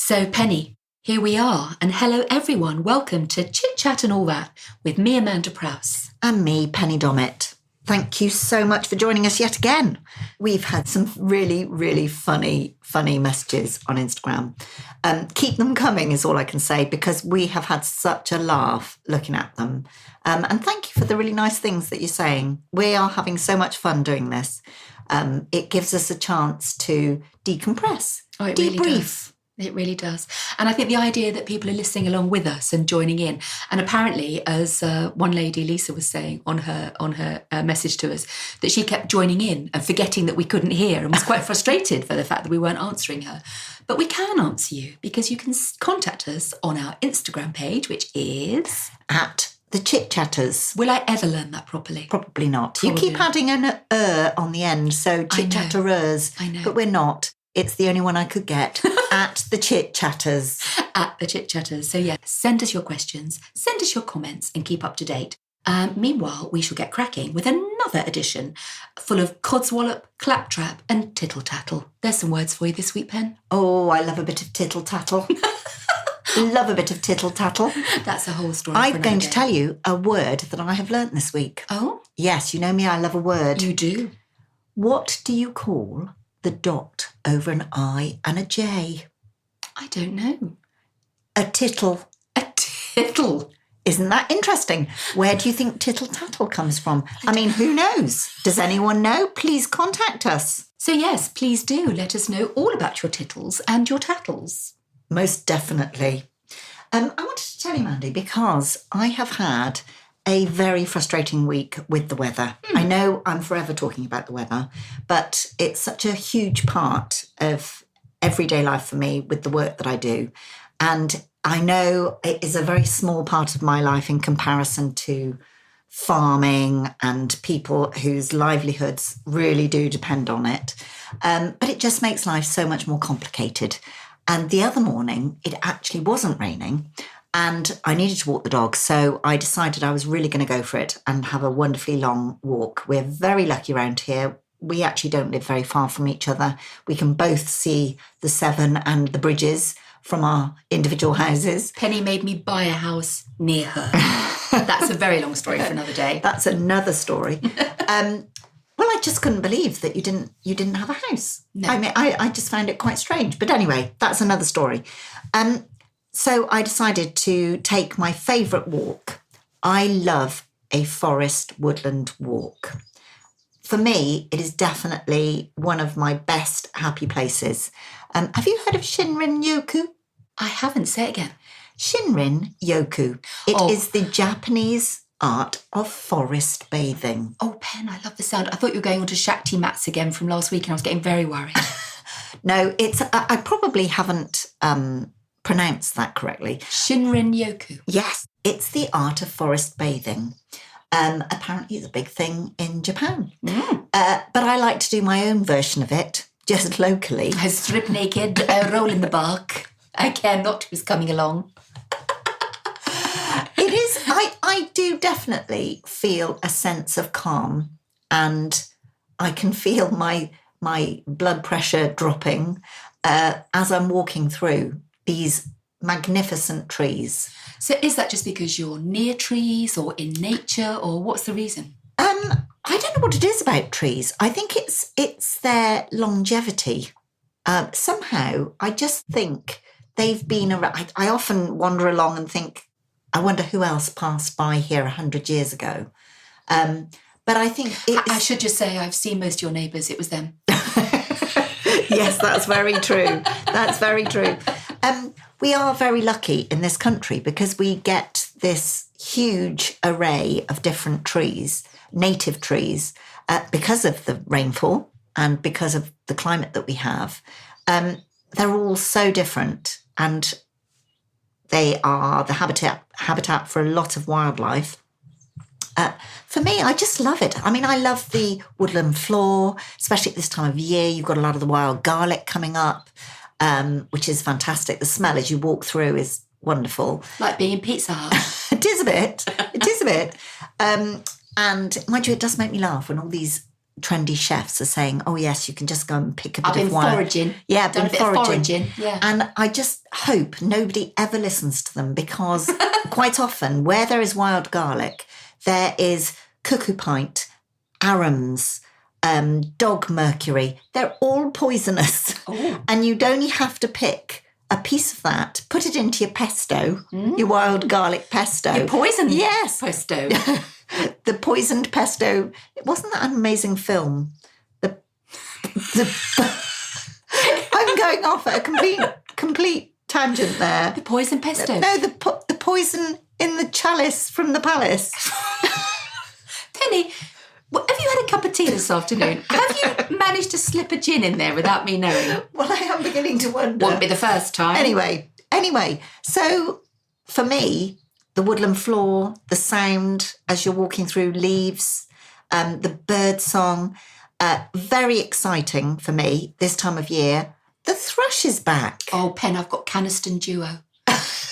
So, Penny, here we are. And hello, everyone. Welcome to Chit Chat and All That with me, Amanda Prowse. And me, Penny Dommett. Thank you so much for joining us yet again. We've had some really, really funny messages on Instagram. Keep them coming is all I can say, because we have had such a laugh looking at them. And thank you for the really nice things that you're saying. We are having so much fun doing this. It gives us a chance to decompress, Really debrief. It really does. And I think the idea that people are listening along with us and joining in. And apparently, as one lady, Lisa, was saying on her message to us, that she kept joining in and forgetting that we couldn't hear and was quite frustrated for the fact that we weren't answering her. But we can answer you because you can contact us on our Instagram page, which is At the Chit Chatters. Will I ever learn that properly? Probably not. Probably You keep not. adding an on the end, so Chit Chatterers. I know. But we're not. It's the only one I could get. At the Chit Chatters. At the Chit Chatters. So yeah, send us your questions, send us your comments and keep up to date. Meanwhile, we shall get cracking with another edition full of codswallop, claptrap and tittle-tattle. There's some words for you this week, Pen. Oh, I love a bit of tittle-tattle. Love a bit of tittle-tattle. That's a whole story. I'm going to tell you a word that I have learnt this week. Oh? Yes, you know me, I love a word. You do? What do you call the dot over an I and a J? I don't know. A tittle. A tittle? Isn't that interesting? Where do you think tittle-tattle comes from? I mean, who knows? Does anyone know? Please contact us. So yes, please do let us know all about your tittles and your tattles. Most definitely. I wanted to tell you, Mandy, because I have had a very frustrating week with the weather. I know I'm forever talking about the weather, but it's such a huge part of everyday life for me with the work that I do. And I know it is a very small part of my life in comparison to farming and people whose livelihoods really do depend on it. But it just makes life so much more complicated. And the other morning, it actually wasn't raining and I needed to walk the dog. So I decided I was really going to go for it and have a wonderfully long walk. We're very lucky around here. We actually don't live very far from each other. We can both see the Severn and the bridges from our individual houses. Penny made me buy a house near her. That's a very long story for another day. That's another story. Well, I just couldn't believe that you didn't have a house. No. I mean, I just found it quite strange. But anyway, that's another story. So I decided to take my favourite walk. I love a forest woodland walk. For me, it is definitely one of my best happy places. Have you heard of Shinrin-yoku? I haven't. Say it again. Shinrin-yoku. It is the Japanese art of forest bathing. Oh, Pen, I love the sound. I thought you were going on to Shakti mats again from last week and I was getting very worried. No, I probably haven't pronounced that correctly. Shinrin-yoku. Yes, it's the art of forest bathing. Apparently it's a big thing in Japan. But I like to do my own version of it, just locally. I strip naked, roll in the bark. I care not who's coming along. It is, I do definitely feel a sense of calm and I can feel my blood pressure dropping as I'm walking through these magnificent trees. So is that just because you're near trees or in nature or what's the reason? I don't know what it is about trees. I think it's their longevity. Somehow, I just think they've been around. I often wander along and think, I wonder who else passed by here 100 years ago. But I think I should just say I've seen most of your neighbours. It was them. Yes, that's very true. That's very true. We are very lucky in this country because we get this huge array of different trees, native trees, because of the rainfall and because of the climate that we have. They're all so different and they are the habitat for a lot of wildlife. For me, I just love it. I mean, I love the woodland floor, especially at this time of year. You've got a lot of the wild garlic coming up, which is fantastic. The smell as you walk through is wonderful. Like being in Pizza Hut. It is a bit. It is a bit. And mind you, it does make me laugh when all these trendy chefs are saying, oh yes, you can just go and pick a bit I've been of wine. foraging. Yeah, I've Done been a bit of foraging. foraging. Yeah. And I just hope nobody ever listens to them, because quite often where there is wild garlic, there is cuckoo pint, arums, dog mercury. They're all poisonous. Oh. And you'd only have to pick a piece of that, put it into your pesto, your wild garlic pesto. Your poison Yes. pesto. The poisoned pesto. Wasn't that an amazing film? I'm going off at a complete tangent there. The poison pesto. No, the poison in the chalice from the palace. Penny, have you had a cup of tea this afternoon? Have you managed to slip a gin in there without me knowing? Well, I am beginning to wonder. Won't be the first time. Anyway, so for me, the woodland floor, the sound as you're walking through leaves, the bird song, very exciting for me this time of year. The thrush is back. Oh, Pen, I've got Caniston Duo.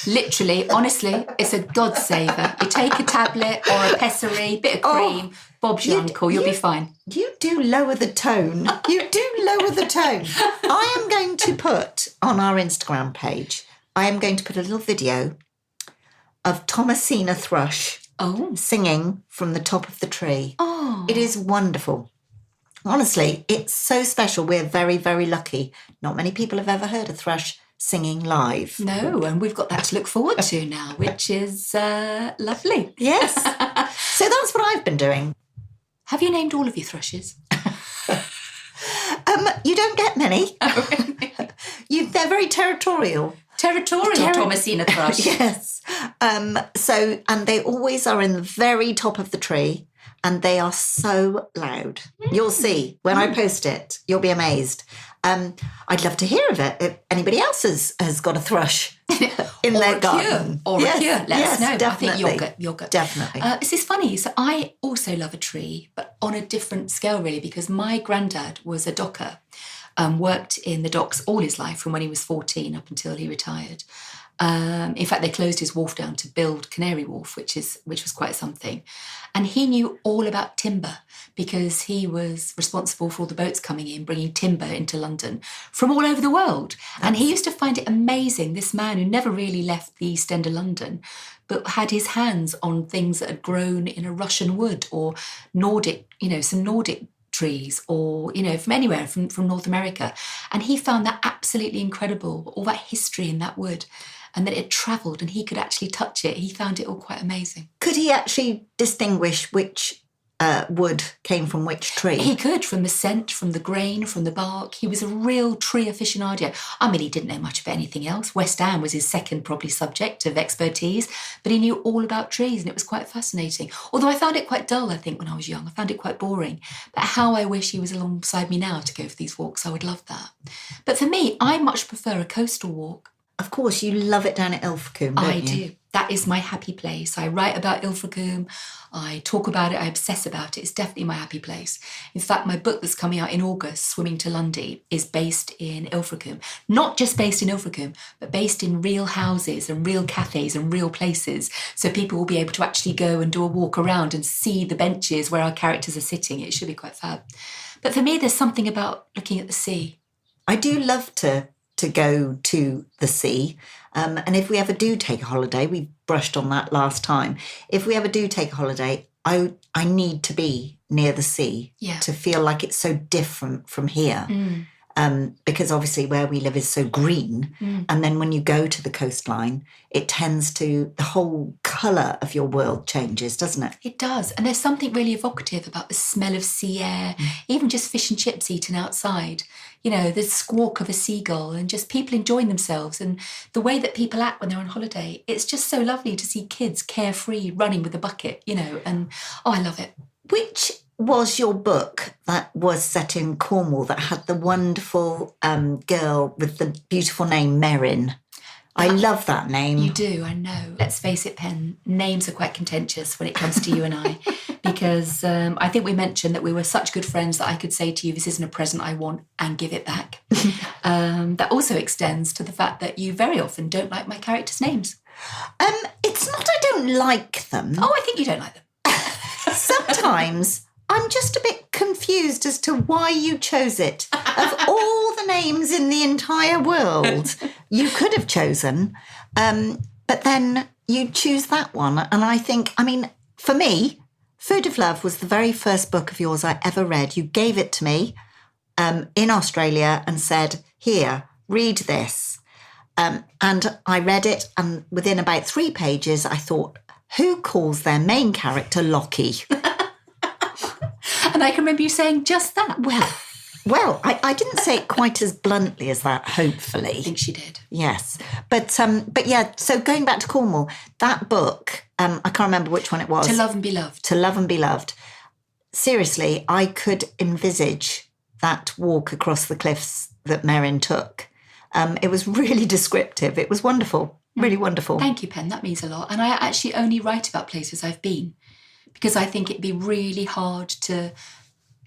Literally, honestly, it's a godsaver. You take a tablet or a pessary, bit of cream, Bob's your uncle, you'll be fine. You do lower the tone. I am going to put on our Instagram page, I am going to put a little video of Thomasina thrush singing from the top of the tree. Oh. It is wonderful. Honestly, it's so special. We're very, very lucky. Not many people have ever heard a thrush singing live. No, and we've got that to look forward to now, which is lovely. Yes. So that's what I've been doing. Have you named all of your thrushes? You don't get many. They're very territorial. Thomasina thrush. Yes. And they always are in the very top of the tree, and they are so loud. You'll see when I post it. You'll be amazed. I'd love to hear of it. If anybody else has got a thrush in their garden. Or a cure. Let us know. Definitely. I think yogurt. Definitely. This is funny. So I also love a tree, but on a different scale, really, because my granddad was a docker, worked in the docks all his life from when he was 14 up until he retired. In fact, they closed his wharf down to build Canary Wharf, which was quite something. And he knew all about timber because he was responsible for all the boats coming in, bringing timber into London from all over the world. And he used to find it amazing, this man who never really left the East End of London, but had his hands on things that had grown in a Russian wood or Nordic, some Nordic trees or, from anywhere, from North America. And he found that absolutely incredible, all that history in that wood. And that it travelled and he could actually touch it. He found it all quite amazing. Could he actually distinguish which wood came from which tree? He could, from the scent, from the grain, from the bark. He was a real tree aficionado. I mean, he didn't know much about anything else. West Ham was his second probably subject of expertise, but he knew all about trees and it was quite fascinating. Although I found it quite dull, I think, when I was young. I found it quite boring. But how I wish he was alongside me now to go for these walks. I would love that. But for me, I much prefer a coastal walk. Of course, you love it down at Ilfracombe, don't you? I do. That is my happy place. I write about Ilfracombe. I talk about it. I obsess about it. It's definitely my happy place. In fact, my book that's coming out in August, Swimming to Lundy, is based in Ilfracombe. Not just based in Ilfracombe, but based in real houses and real cafes and real places. So people will be able to actually go and do a walk around and see the benches where our characters are sitting. It should be quite fab. But for me, there's something about looking at the sea. I do love to go to the sea. And if we ever do take a holiday, we brushed on that last time. If we ever do take a holiday, I need to be near the sea to feel like it's so different from here. Because obviously where we live is so green. And then when you go to the coastline, it tends to, the whole colour of your world changes, doesn't it? It does. And there's something really evocative about the smell of sea air, even just fish and chips eaten outside. The squawk of a seagull and just people enjoying themselves and the way that people act when they're on holiday. It's just so lovely to see kids carefree running with a bucket, and I love it. Which was your book that was set in Cornwall that had the wonderful girl with the beautiful name Merrin? I love that name. You do, I know. Let's face it, Pen, names are quite contentious when it comes to you and I, because I think we mentioned that we were such good friends that I could say to you, this isn't a present I want, and give it back. That also extends to the fact that you very often don't like my characters' names. It's not I don't like them. Oh, I think you don't like them. Sometimes I'm just a bit confused as to why you chose it. Of all the names in the entire world you could have chosen, but then you choose that one. And I think, I mean, for me, Food of Love was the very first book of yours I ever read. You gave it to me in Australia and said, here, read this. And I read it, and within about 3 pages, I thought, who calls their main character Lockie? And I can remember you saying just that. Well, I didn't say it quite as bluntly as that, hopefully. I think she did. Yes. But yeah, so going back to Cornwall, that book, I can't remember which one it was. To Love and Be Loved. To Love and Be Loved. Seriously, I could envisage that walk across the cliffs that Merrin took. It was really descriptive. It was wonderful, really wonderful. Thank you, Pen. That means a lot. And I actually only write about places I've been, because I think it'd be really hard to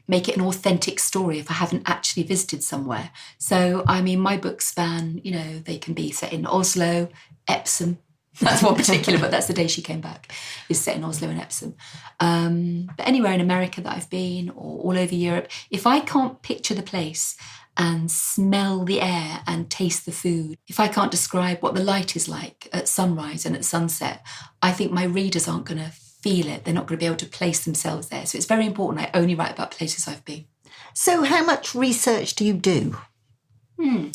make it an authentic story if I haven't actually visited somewhere. So, I mean, my books span, you know, they can be set in Oslo, Epsom. That's one particular book. That's The Day She Came Back, is set in Oslo and Epsom. But anywhere in America that I've been, or all over Europe, if I can't picture the place and smell the air and taste the food, if I can't describe what the light is like at sunrise and at sunset, I think my readers aren't going to feel it. They're not going to be able to place themselves there. So it's very important I only write about places I've been. So how much research do you do?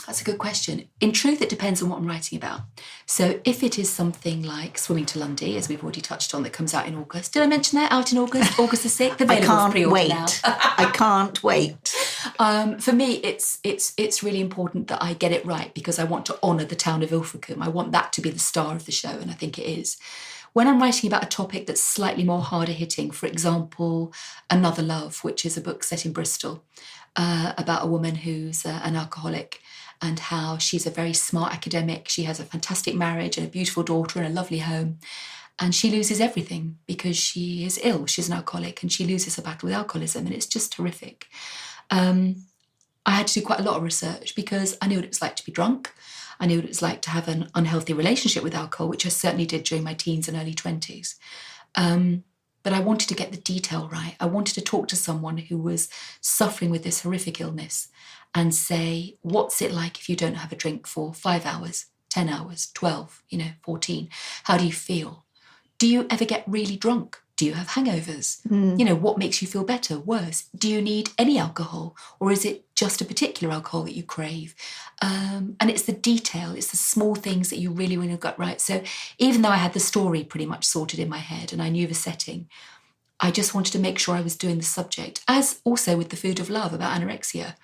That's a good question. In truth, it depends on what I'm writing about. So if it is something like Swimming to Lundy, as we've already touched on, that comes out in August. Did I mention that? Out in August, August the 6th? Available for pre-order now. I can't wait. For me, it's really important that I get it right, because I want to honour the town of Ilfracombe. I want that to be the star of the show, and I think it is. When I'm writing about a topic that's slightly more harder hitting, for example, Another Love, which is a book set in Bristol, about a woman who's an alcoholic, and how she's a very smart academic. She has a fantastic marriage and a beautiful daughter and a lovely home. And she loses everything because she is ill. She's an alcoholic, and she loses her battle with alcoholism, and it's just horrific. I had to do quite a lot of research because I knew what it was like to be drunk. I knew what it was like to have an unhealthy relationship with alcohol, which I certainly did during my teens and early 20s. But I wanted to get the detail right. I wanted to talk to someone who was suffering with this horrific illness and say, what's it like if you don't have a drink for 5 hours, 10 hours, 12, 14? How do you feel? Do you ever get really drunk? Do you have hangovers? What makes you feel better, worse? Do you need any alcohol, or is it just a particular alcohol that you crave? And it's the detail, it's the small things that you really, really got right. So even though I had the story pretty much sorted in my head and I knew the setting, I just wanted to make sure I was doing the subject, as also with the Food of Love about anorexia.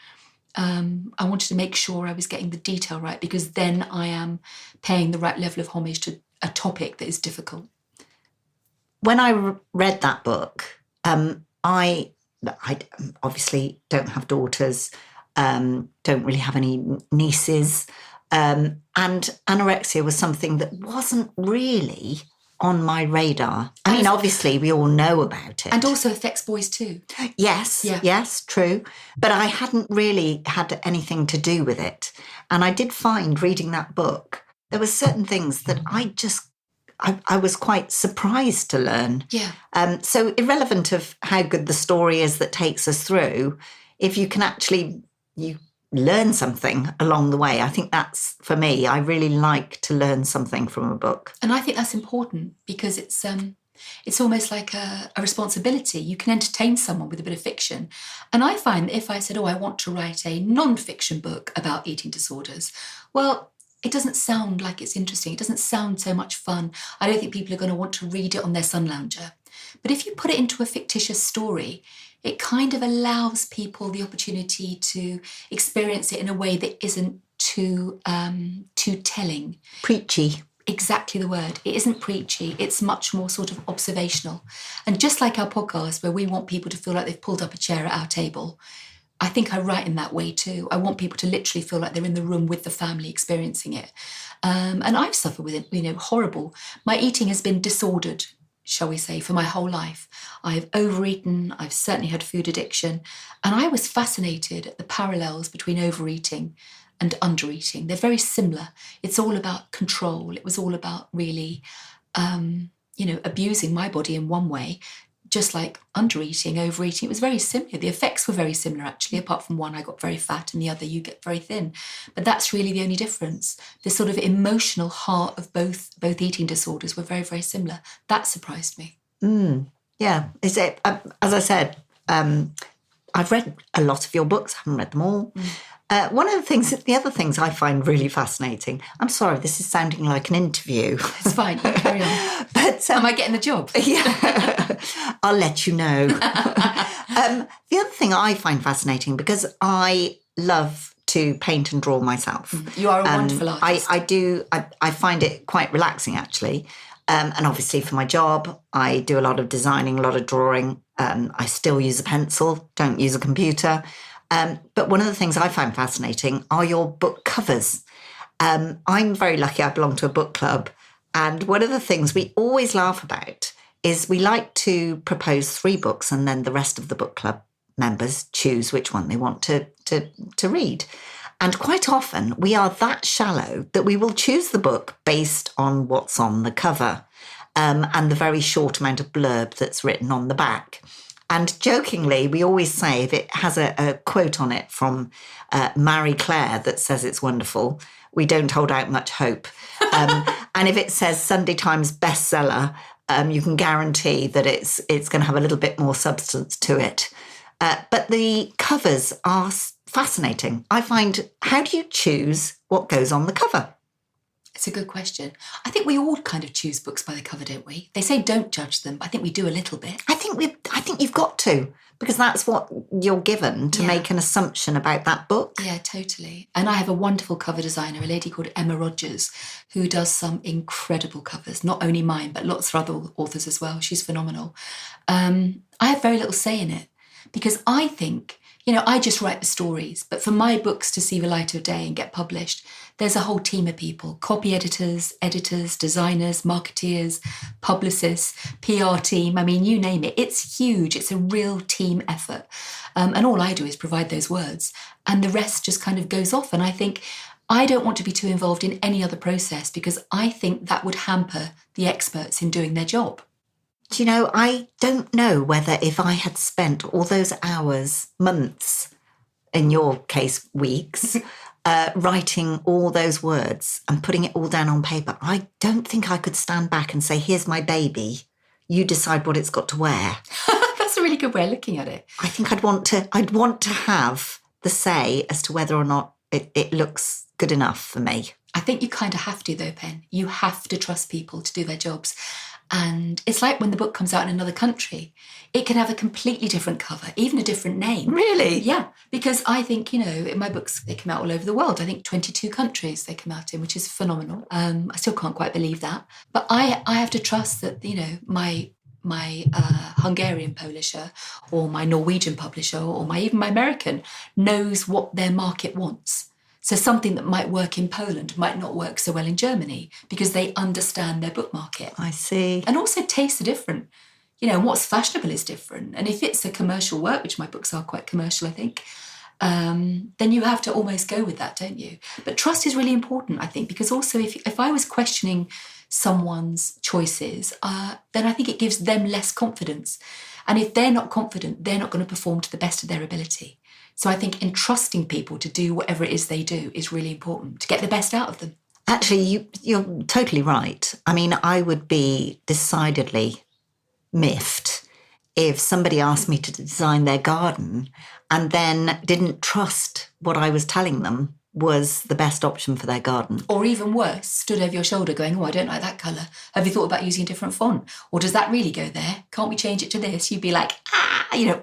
I wanted to make sure I was getting the detail right, because then I am paying the right level of homage to a topic that is difficult. When I read that book, I obviously don't have daughters, don't really have any nieces, and anorexia was something that wasn't really on my radar. I mean, obviously, we all know about it. And also affects boys too. Yes, true. But I hadn't really had anything to do with it. And I did find, reading that book, there were certain things that I was quite surprised to learn. Yeah. So irrelevant of how good the story is that takes us through, if you can actually you learn something along the way, I think that's, for me, I really like to learn something from a book. And I think that's important, because it's almost like a responsibility. You can entertain someone with a bit of fiction. And I find that if I said, I want to write a non-fiction book about eating disorders, well, it doesn't sound like it's interesting. It doesn't sound so much fun. I don't think people are going to want to read it on their sun lounger. But if you put it into a fictitious story, it kind of allows people the opportunity to experience it in a way that isn't too telling. Preachy. Exactly the word. It isn't preachy. It's much more sort of observational. And just like our podcast, where we want people to feel like they've pulled up a chair at our table, I think I write in that way too. I want people to literally feel like they're in the room with the family experiencing it. And I've suffered with it, horrible. My eating has been disordered, shall we say, for my whole life. I've overeaten, I've certainly had food addiction, and I was fascinated at the parallels between overeating and undereating. They're very similar. It's all about control. It was all about really, abusing my body in one way, just like undereating, overeating. It was very similar. The effects were very similar, actually, apart from one, I got very fat, and the other, you get very thin. But that's really the only difference. The sort of emotional heart of both eating disorders were very, very similar. That surprised me. Yeah. Is it, as I said, I've read a lot of your books. I haven't read them all. The other things I find really fascinating, I'm sorry, this is sounding like an interview. It's fine, you carry on. But, am I getting the job? Yeah, I'll let you know. The other thing I find fascinating, because I love to paint and draw myself. You are a wonderful artist. I find it quite relaxing, actually. And obviously for my job, I do a lot of designing, a lot of drawing. I still use a pencil, don't use a computer. But one of the things I find fascinating are your book covers. I'm very lucky, I belong to a book club. And one of the things we always laugh about is we like to propose 3 books, and then the rest of the book club members choose which one they want to read. And quite often we are that shallow that we will choose the book based on what's on the cover, and the very short amount of blurb that's written on the back. And jokingly, we always say, if it has a quote on it from Marie Claire that says it's wonderful, we don't hold out much hope. And if it says Sunday Times bestseller, you can guarantee that it's going to have a little bit more substance to it. But the covers are fascinating. I find, how do you choose what goes on the cover? It's a good question. I think we all kind of choose books by the cover, don't we? They say don't judge them, but I think we do a little bit. I think you've got to, because that's what you're given to make an assumption about that book. Yeah, totally. And I have a wonderful cover designer, a lady called Emma Rogers, who does some incredible covers, not only mine, but lots of other authors as well. She's phenomenal. I have very little say in it, because I think, I just write the stories, but for my books to see the light of day and get published, there's a whole team of people, copy editors, designers, marketeers, publicists, PR team. I mean, you name it. It's huge. It's a real team effort. And all I do is provide those words, and the rest just kind of goes off. And I think I don't want to be too involved in any other process, because I think that would hamper the experts in doing their job. Do you know, I don't know whether if I had spent all those hours, months, in your case, weeks, writing all those words and putting it all down on paper, I don't think I could stand back and say, here's my baby, you decide what it's got to wear. That's a really good way of looking at it. I think I'd want to have the say as to whether or not it looks good enough for me. I think you kind of have to, though, Pen. You have to trust people to do their jobs. And it's like when the book comes out in another country, it can have a completely different cover, even a different name. Really? Yeah, because I think, in my books, they come out all over the world. I think 22 countries they come out in, which is phenomenal. I still can't quite believe that. But I have to trust that, my Hungarian publisher or my Norwegian publisher or even my American knows what their market wants. So something that might work in Poland might not work so well in Germany, because they understand their book market. I see. And also tastes are different. And what's fashionable is different. And if it's a commercial work, which my books are quite commercial, I think, then you have to almost go with that, don't you? But trust is really important, I think, because also if I was questioning someone's choices, then I think it gives them less confidence. And if they're not confident, they're not going to perform to the best of their ability. So I think entrusting people to do whatever it is they do is really important, to get the best out of them. Actually, you're totally right. I mean, I would be decidedly miffed if somebody asked me to design their garden and then didn't trust what I was telling them was the best option for their garden. Or even worse, stood over your shoulder going, oh, I don't like that colour. Have you thought about using a different font? Or does that really go there? Can't we change it to this? You'd be like,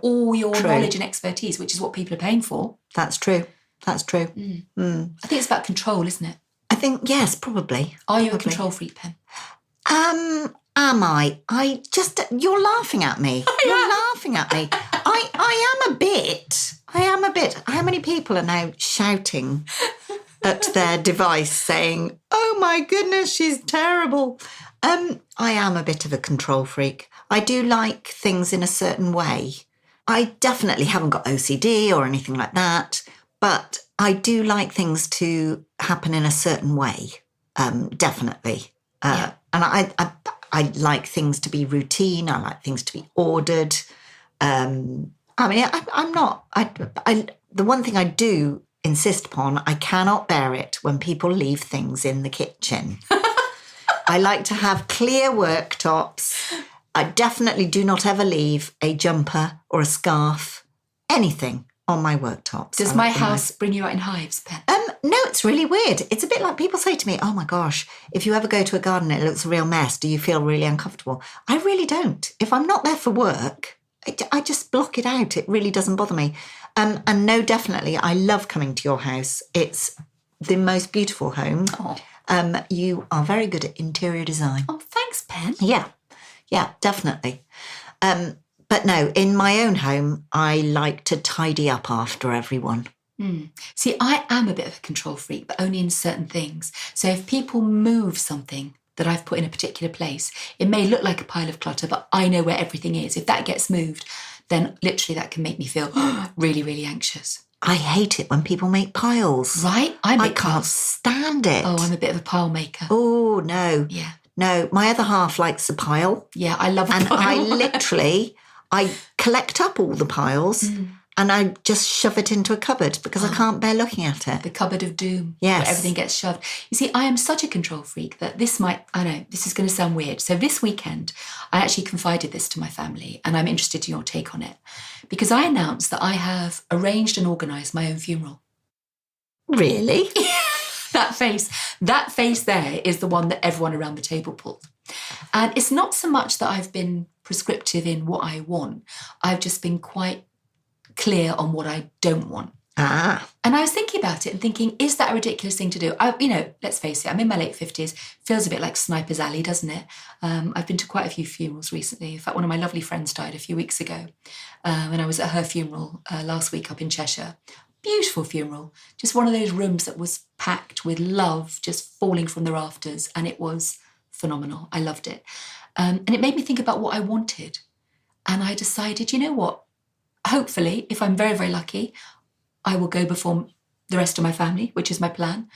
all your knowledge and expertise, which is what people are paying for. That's true. That's true. I think it's about control, isn't it? I think, yes, probably. Are you a control freak, Pen? Am I? You're laughing at me. You're laughing at me. I am a bit. How many people are now shouting at their device saying, oh my goodness, she's terrible. I am a bit of a control freak. I do like things in a certain way. I definitely haven't got OCD or anything like that, but I do like things to happen in a certain way. Definitely. And I like things to be routine. I like things to be ordered. I'm not. The one thing I do insist upon, I cannot bear it when people leave things in the kitchen. I like to have clear worktops. I definitely do not ever leave a jumper or a scarf, anything on my worktops. Does my house bring you out in hives, Pen? No, it's really weird. It's a bit like people say to me, oh my gosh, if you ever go to a garden and it looks a real mess, do you feel really uncomfortable? I really don't. If I'm not there for work, I just block it out. It really doesn't bother me. And no, definitely, I love coming to your house. It's the most beautiful home. Oh. You are very good at interior design. Oh, thanks, Pen. Yeah, definitely. But no, in my own home, I like to tidy up after everyone. See, I am a bit of a control freak, but only in certain things. So if people move something that I've put in a particular place, it may look like a pile of clutter, but I know where everything is. If that gets moved, then literally that can make me feel really, really anxious. I hate it when people make piles. Right? I can't stand it. Oh, I'm a bit of a pile maker. Oh, no. Yeah. No, my other half likes a pile. Yeah, I love a and pile. I collect up all the piles and I just shove it into a cupboard because I can't bear looking at it. The cupboard of doom. Yes. Where everything gets shoved. You see, I am such a control freak that this is going to sound weird. So this weekend, I actually confided this to my family and I'm interested in your take on it because I announced that I have arranged and organised my own funeral. Really? That face there is the one that everyone around the table pulled. And it's not so much that I've been prescriptive in what I want. I've just been quite clear on what I don't want. And I was thinking about it and thinking, is that a ridiculous thing to do? Let's face it, I'm in my late 50s. Feels a bit like Sniper's Alley, doesn't it? I've been to quite a few funerals recently. In fact, one of my lovely friends died a few weeks ago. And I was at her funeral last week up in Cheshire. Beautiful funeral. Just one of those rooms that was packed with love just falling from the rafters. And it was phenomenal. I loved it. And it made me think about what I wanted. And I decided, you know what? Hopefully, if I'm very, very lucky, I will go before the rest of my family, which is my plan.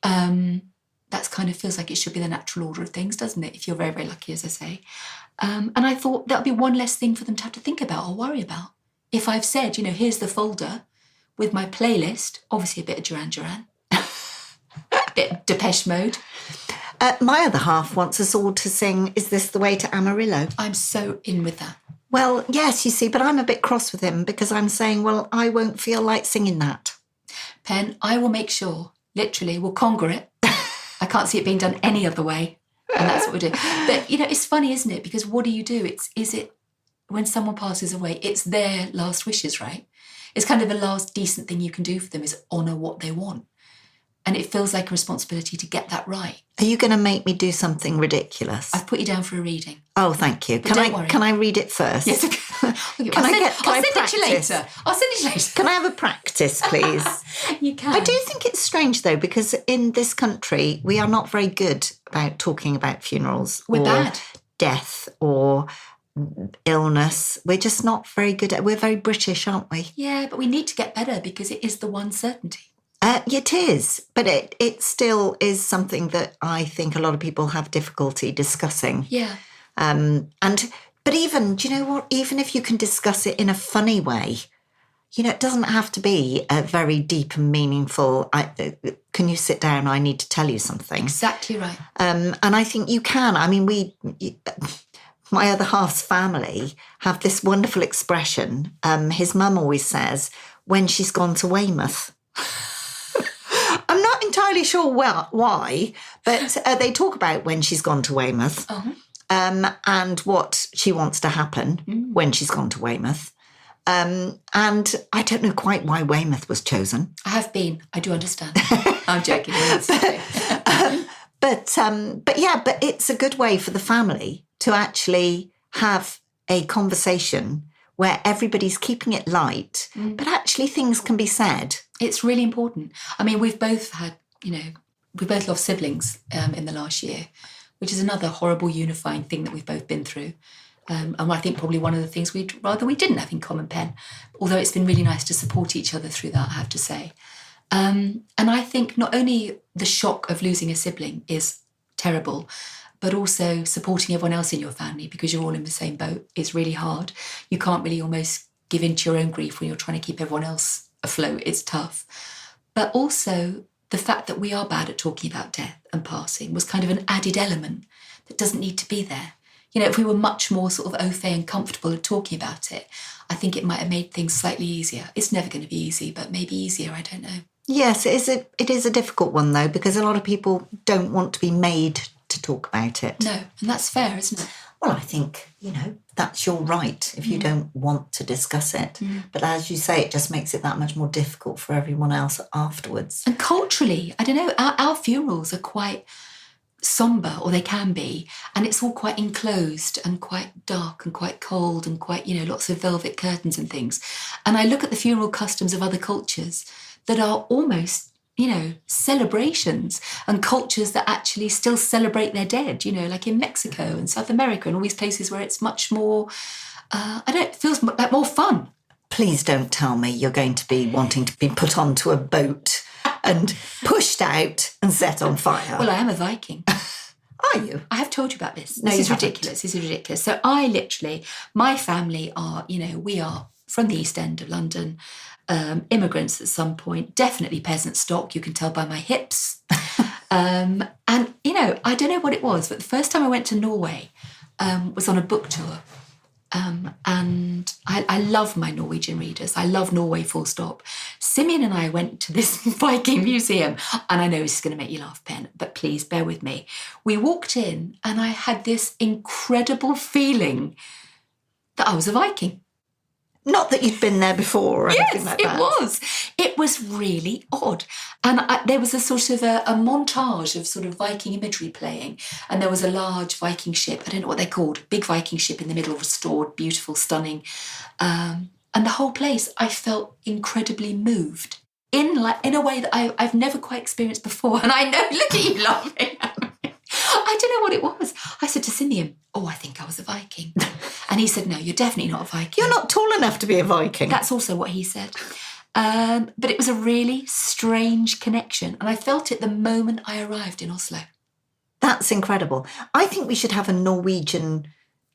That kind of feels like it should be the natural order of things, doesn't it? If you're very, very lucky, as I say. And I thought that would be one less thing for them to have to think about or worry about. If I've said, here's the folder with my playlist, obviously a bit of Duran Duran, a bit of Depeche Mode. My other half wants us all to sing Is This the Way to Amarillo? I'm so in with that. Well, yes, you see, but I'm a bit cross with him because I'm saying, well, I won't feel like singing that. Pen, I will make sure, literally, we'll conquer it. I can't see it being done any other way. And that's what we're doing. But, it's funny, isn't it? Because what do you do? Is it when someone passes away, it's their last wishes, right? It's kind of the last decent thing you can do for them is honour what they want. And it feels like a responsibility to get that right. Are you going to make me do something ridiculous? I've put you down for a reading. Oh, thank you. But don't worry. Can I read it first? Yes. I'll send it to you later. I'll send it to you later. Can I have a practice, please? You can. I do think it's strange, though, because in this country, we are not very good about talking about funerals. We're or bad. Death or illness. We're just not very good at. We're very British, aren't we? Yeah, but we need to get better because it is the one certainty. It is, but it still is something that I think a lot of people have difficulty discussing. Yeah. But even, do you know what? Even if you can discuss it in a funny way, it doesn't have to be a very deep and meaningful. Can you sit down? I need to tell you something. Exactly right. And I think you can. I mean, my other half's family have this wonderful expression. His mum always says, when she's gone to Weymouth. I'm not entirely sure why, but they talk about when she's gone to Weymouth and what she wants to happen when she's gone to Weymouth. And I don't know quite why Weymouth was chosen. I have been. I do understand. I'm joking. But it's a good way for the family to actually have a conversation where everybody's keeping it light, but actually things can be said. It's really important. I mean, we've both had, we both lost siblings in the last year, which is another horrible unifying thing that we've both been through. And I think probably one of the things we didn't have in common, Pen, although it's been really nice to support each other through that, I have to say. And I think not only the shock of losing a sibling is terrible, but also supporting everyone else in your family because you're all in the same boat is really hard. You can't really almost give in to your own grief when you're trying to keep everyone else afloat. It's tough. But also the fact that we are bad at talking about death and passing was kind of an added element that doesn't need to be there. You know, if we were much more sort of au fait and comfortable at talking about it, I think it might have made things slightly easier. It's never going to be easy, but maybe easier, I don't know. Yes, it is a difficult one, though, because a lot of people don't want to be made to talk about it. No, and that's fair, isn't it? Well, I think, that's your right if you don't want to discuss it. But as you say, it just makes it that much more difficult for everyone else afterwards. And culturally, I don't know, our funerals are quite sombre, or they can be, and it's all quite enclosed and quite dark and quite cold and quite, lots of velvet curtains and things. And I look at the funeral customs of other cultures that are almost, celebrations, and cultures that actually still celebrate their dead, like in Mexico and South America and all these places where it's much more, it feels like more fun. Please don't tell me you're going to be wanting to be put onto a boat and pushed out and set on fire. Well, I am a Viking. Are you? I have told you about this. No, This is ridiculous. So my family are, we are from the East End of London, immigrants at some point, definitely peasant stock, you can tell by my hips. And, I don't know what it was, but the first time I went to Norway was on a book tour. And I love my Norwegian readers. I love Norway full stop. Simeon and I went to this Viking museum, and I know this is going to make you laugh, Pen, but please bear with me. We walked in and I had this incredible feeling that I was a Viking. Not that you'd been there before or anything like that. Yes, it was. It was really odd. And there was a sort of a montage of sort of Viking imagery playing. And there was a large Viking ship, I don't know what they're called, big Viking ship in the middle, restored, beautiful, stunning. And the whole place, I felt incredibly moved in a way that I've never quite experienced before. And I know, look at you laughing at me. I don't know what it was. I said to Simeon, I think I was a Viking. And he said, no, you're definitely not a Viking. You're not tall enough to be a Viking. That's also what he said. But it was a really strange connection. And I felt it the moment I arrived in Oslo. That's incredible. I think we should have a Norwegian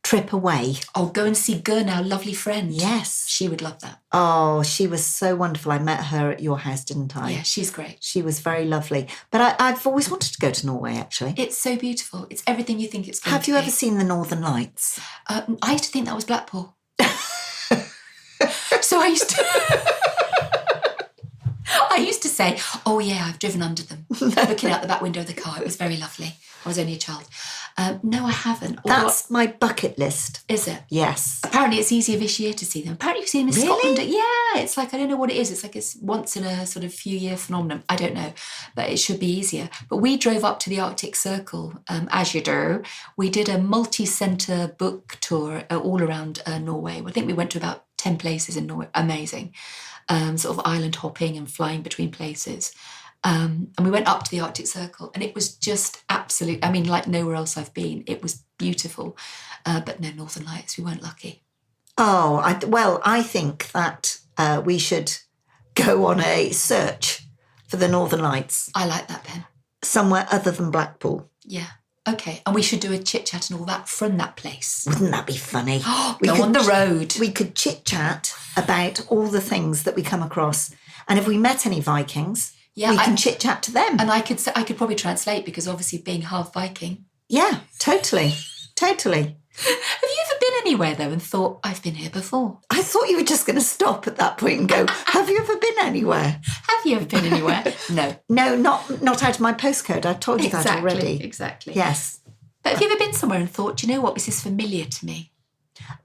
trip away. Oh, go and see Gun, our lovely friend. Yes. She would love that. Oh, she was so wonderful. I met her at your house, didn't I? Yeah, she's great. She was very lovely. But I've always wanted to go to Norway, actually. It's so beautiful. It's everything you think it's going to be. Have you ever seen the Northern Lights? I used to think that was Blackpool. So I used to say, oh yeah, I've driven under them, looking out the back window of the car. It was very lovely. I was only a child. No, I haven't. That's my bucket list. Is it? Yes. Apparently it's easier this year to see them. Apparently you see them in Scotland. Yeah, it's like, I don't know what it is. It's like it's once in a sort of few year phenomenon. I don't know, but it should be easier. But we drove up to the Arctic Circle, as you do. We did a multi-centre book tour all around Norway. I think we went to about 10 places in Norway. Amazing. Sort of island hopping and flying between places. And we went up to the Arctic Circle, and it was just absolute. I mean, like nowhere else I've been. It was beautiful, but no Northern Lights. We weren't lucky. Oh, I think that we should go on a search for the Northern Lights. I like that, Pen. Somewhere other than Blackpool. Yeah. Okay. And we should do a chit-chat and all that from that place. Wouldn't that be funny? Go on the road. We could chit-chat about all the things that we come across. And if we met any Vikings, we can chit-chat to them. And I could probably translate, because obviously being half Viking. Yeah, totally. Totally. Have you ever been anywhere, though, and thought, I've been here before? I thought you were just going to stop at that point and go, have you ever been anywhere? Have you ever been anywhere? No. No, not out of my postcode. I've told you that already. Exactly. Yes. But have you ever been somewhere and thought, do you know what, this is familiar to me?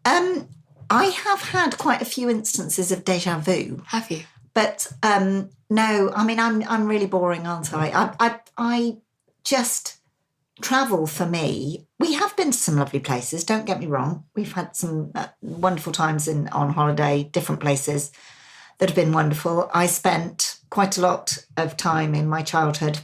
I have had quite a few instances of déjà vu. Have you? But no, I mean, I'm really boring, aren't I? I just travel for me. We have been to some lovely places, don't get me wrong. We've had some wonderful times on holiday, different places that have been wonderful. I spent quite a lot of time in my childhood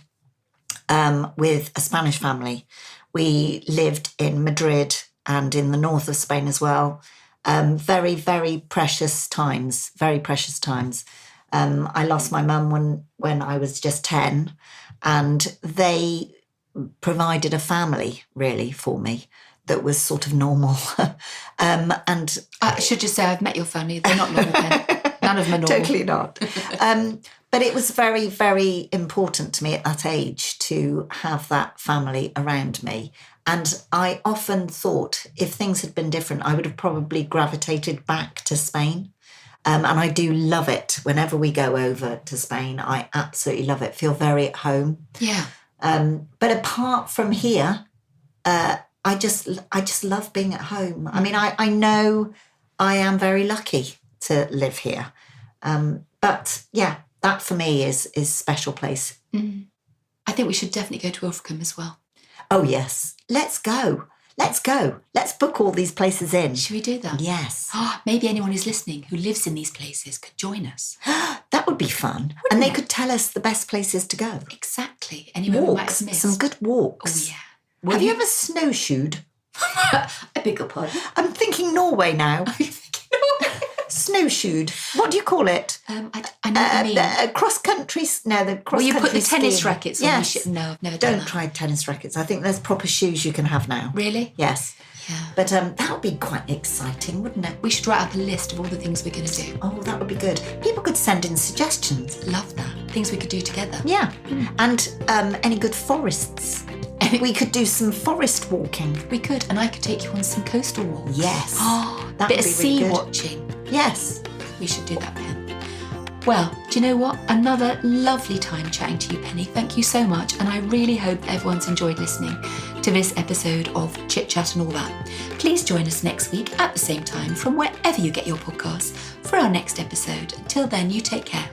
with a Spanish family. We lived in Madrid and in the north of Spain as well. Very, very precious times, very precious times. I lost my mum when I was just 10, and they provided a family, really, for me that was sort of normal. And I should just say I've met your family. They're not normal, Pen. None of them are normal. Totally not. But it was very, very important to me at that age to have that family around me. And I often thought if things had been different, I would have probably gravitated back to Spain. And I do love it. Whenever we go over to Spain, I absolutely love it. Feel very at home. Yeah. But apart from here, I just love being at home. I mean, I know I am very lucky to live here. But yeah, that for me is a special place. I think we should definitely go to Ilfracombe as well. Oh, yes. Let's go. Let's go. Let's book all these places in. Should we do that? Yes. Maybe anyone who's listening who lives in these places could join us. That would be fun. And they could tell us the best places to go. Exactly. Anywhere we might have missed. Some good walks. Oh, yeah. Have you ever snowshoed? I beg your pardon. I'm thinking Norway now. Are you thinking Norway? Snowshoed. What do you call it? I know what you mean. Cross-country... No, the cross-country Well, you put the tennis skiing. rackets on Yes. the ship. No, I've never done Don't that. try tennis rackets. I think there's proper shoes you can have now. Really? Yes. Yeah. But that would be quite exciting, wouldn't it? We should write up a list of all the things we're going to do. Oh, that would be good. People could send in suggestions. Love that. Things we could do together. Yeah. And any good forests. We could do some forest walking. We could, and I could take you on some coastal walks. Yes. Oh, That bit would of be sea really good. watching. Yes. We should do that, Pen. Well, do you know what? Another lovely time chatting to you, Penny. Thank you so much. And I really hope everyone's enjoyed listening to this episode of Chit Chat and All That. Please join us next week at the same time from wherever you get your podcasts for our next episode. Until then, you take care.